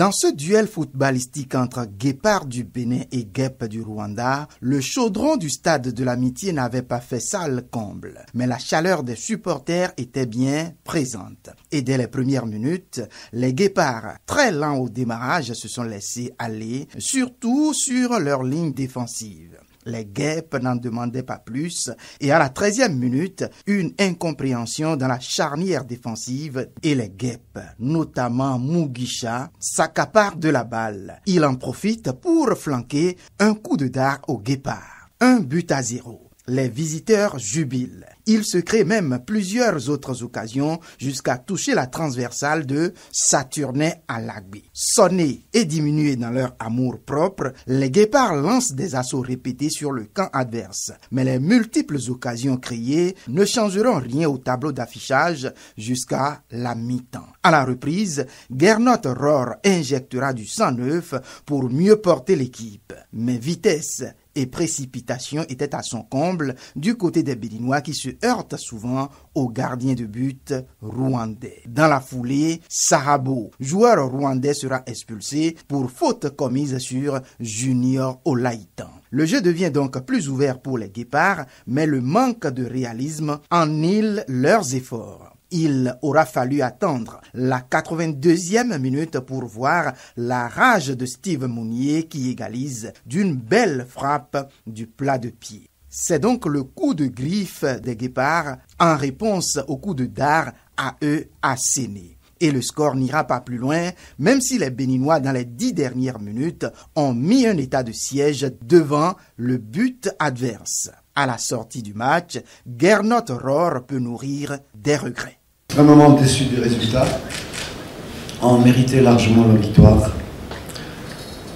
Dans ce duel footballistique entre Guépard du Bénin et Guêpes du Rwanda, le chaudron du stade de l'Amitié n'avait pas fait sale comble. Mais la chaleur des supporters était bien présente. Et dès les premières minutes, les Guépards, très lents au démarrage, se sont laissés aller, surtout sur leur ligne défensive. Les Guêpes n'en demandaient pas plus et à la 13e minute, une incompréhension dans la charnière défensive et les Guêpes, notamment Mugisha, s'accaparent de la balle. Il en profite pour flanquer un coup de dard aux Guépards. 1-0. Les visiteurs jubilent. Il se crée même plusieurs autres occasions jusqu'à toucher la transversale de Saturnin à Lagby. Sonnés et diminués dans leur amour propre, les Guépards lancent des assauts répétés sur le camp adverse. Mais les multiples occasions créées ne changeront rien au tableau d'affichage jusqu'à la mi-temps. À la reprise, Gernot Rohr injectera du sang neuf pour mieux porter l'équipe. Mais vitesse et précipitation étaient à son comble du côté des Béninois qui se heurtent souvent aux gardiens de but rwandais. Dans la foulée, Sarabo, joueur rwandais, sera expulsé pour faute commise sur Junior Olaïtan. Le jeu devient donc plus ouvert pour les Guépards, mais le manque de réalisme annule leurs efforts. Il aura fallu attendre la 82e minute pour voir la rage de Steve Mounier qui égalise d'une belle frappe du plat de pied. C'est donc le coup de griffe des Guépards en réponse au coup de dard à eux asséné. Et le score n'ira pas plus loin, même si les Béninois, dans les 10 dernières minutes, ont mis un état de siège devant le but adverse. À la sortie du match, Gernot Rohr peut nourrir des regrets. Extrêmement déçu du résultat. On méritait largement la victoire.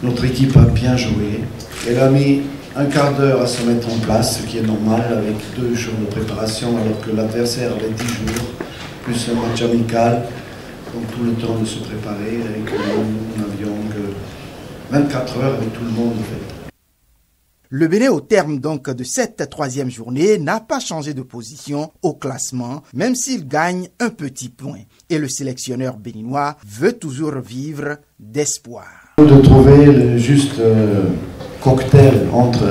Notre équipe a bien joué. Elle a mis un quart d'heure à se mettre en place, ce qui est normal avec 2 jours de préparation, alors que l'adversaire avait 10 jours, plus un match amical. Donc tout le temps de se préparer. Et que nous n'avions que 24 heures avec tout le monde. Le Bénin, au terme donc de cette 3e journée, n'a pas changé de position au classement, même s'il gagne un petit point. Et le sélectionneur béninois veut toujours vivre d'espoir. De trouver le juste cocktail entre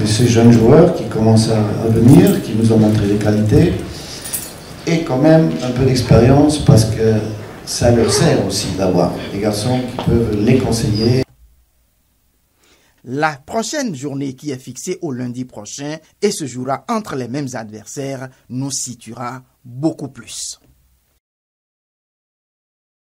ces jeunes joueurs qui commencent à venir, qui nous ont montré des qualités, et quand même un peu d'expérience parce que ça leur sert aussi d'avoir des garçons qui peuvent les conseiller. La prochaine journée qui est fixée au lundi prochain et se jouera entre les mêmes adversaires nous situera beaucoup plus.